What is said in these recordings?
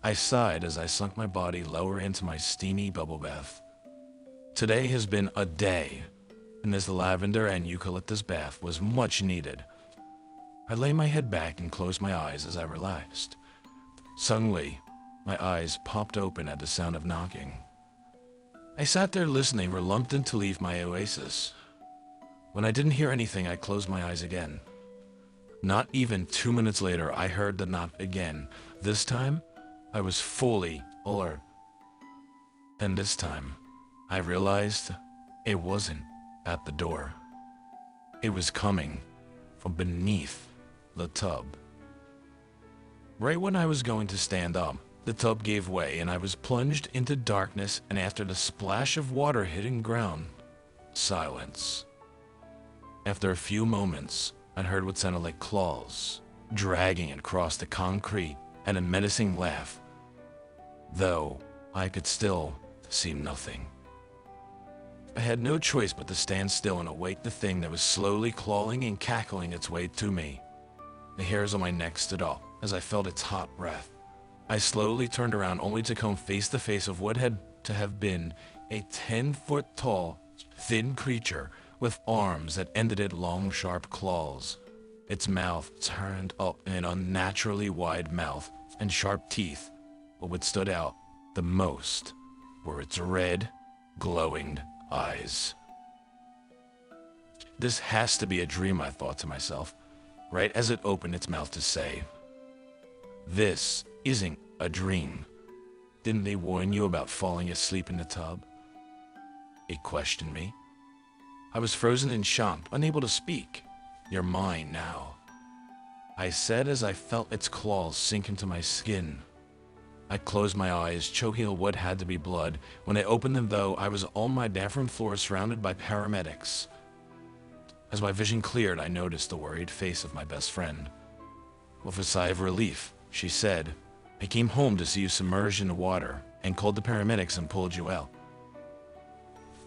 I sighed as I sunk my body lower into my steamy bubble bath. Today has been a day, and this lavender and eucalyptus bath was much needed. I lay my head back and closed my eyes as I relaxed. Suddenly, my eyes popped open at the sound of knocking. I sat there listening, reluctant to leave my oasis. When I didn't hear anything, I closed my eyes again. Not even 2 minutes later, I heard the knock again. This time, I was fully alert. And this time, I realized it wasn't at the door. It was coming from beneath the tub. Right when I was going to stand up, the tub gave way and I was plunged into darkness, and after the splash of water hitting ground, silence. After a few moments, I heard what sounded like claws dragging across the concrete and a menacing laugh, though I could still see nothing. I had no choice but to stand still and await the thing that was slowly clawing and cackling its way to me. The hairs on my neck stood up as I felt its hot breath. I slowly turned around only to come face to face with what had to have been a 10-foot tall, thin creature with arms that ended in long, sharp claws. Its mouth turned up in an unnaturally wide mouth and sharp teeth, but what stood out the most were its red, glowing eyes. This has to be a dream, I thought to myself, right as it opened its mouth to say, "This isn't a dream. Didn't they warn you about falling asleep in the tub?" It questioned me. I was frozen in shock, unable to speak. "You're mine now," I said as I felt its claws sink into my skin. I closed my eyes, choking on what had to be blood. When I opened them, though, I was on my bathroom floor surrounded by paramedics. As my vision cleared, I noticed the worried face of my best friend. With a sigh of relief, she said, "I came home to see you submerged in the water and called the paramedics and pulled you out.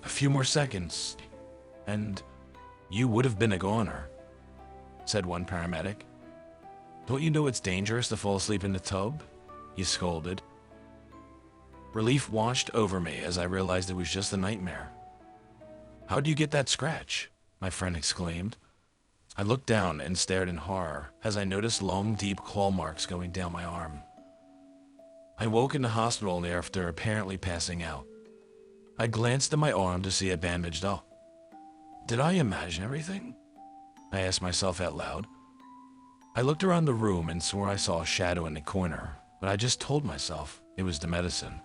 A few more seconds, and you would have been a goner," said one paramedic. "Don't you know it's dangerous to fall asleep in the tub?" he scolded. Relief washed over me as I realized it was just a nightmare. "How'd you get that scratch?" my friend exclaimed. I looked down and stared in horror as I noticed long, deep claw marks going down my arm. I woke in the hospital after apparently passing out. I glanced at my arm to see it bandaged up. Did I imagine everything? I asked myself out loud. I looked around the room and swore I saw a shadow in the corner, but I just told myself it was the medicine.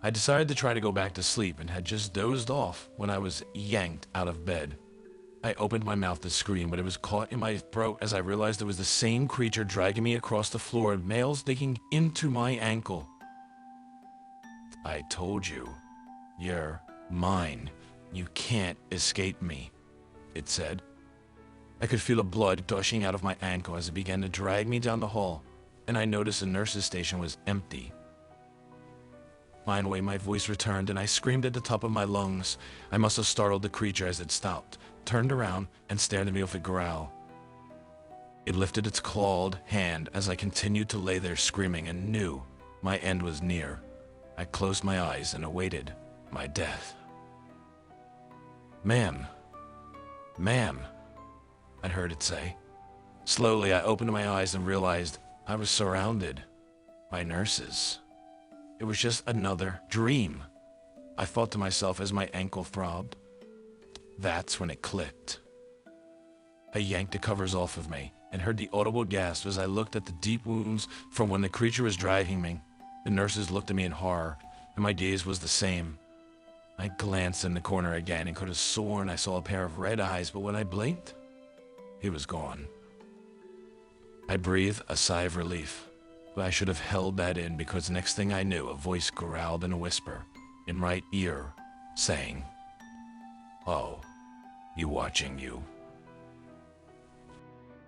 I decided to try to go back to sleep and had just dozed off when I was yanked out of bed. I opened my mouth to scream, but it was caught in my throat as I realized it was the same creature dragging me across the floor, nails digging into my ankle. "I told you, you're mine. You can't escape me," it said. I could feel the blood gushing out of my ankle as it began to drag me down the hall, and I noticed the nurse's station was empty. Finally, my voice returned, and I screamed at the top of my lungs. I must have startled the creature as it stopped, turned around, and stared at me with a growl. It lifted its clawed hand as I continued to lay there screaming and knew my end was near. I closed my eyes and awaited my death. "Ma'am, ma'am," I heard it say. Slowly, I opened my eyes and realized I was surrounded by nurses. It was just another dream, I thought to myself as my ankle throbbed. That's when it clicked. I yanked the covers off of me and heard the audible gasp as I looked at the deep wounds from when the creature was dragging me. The nurses looked at me in horror, and my gaze was the same. I glanced in the corner again and could have sworn I saw a pair of red eyes, but when I blinked, it was gone. I breathed a sigh of relief, but I should have held that in because next thing I knew, a voice growled in a whisper in my ear, saying, "Oh, you watching you."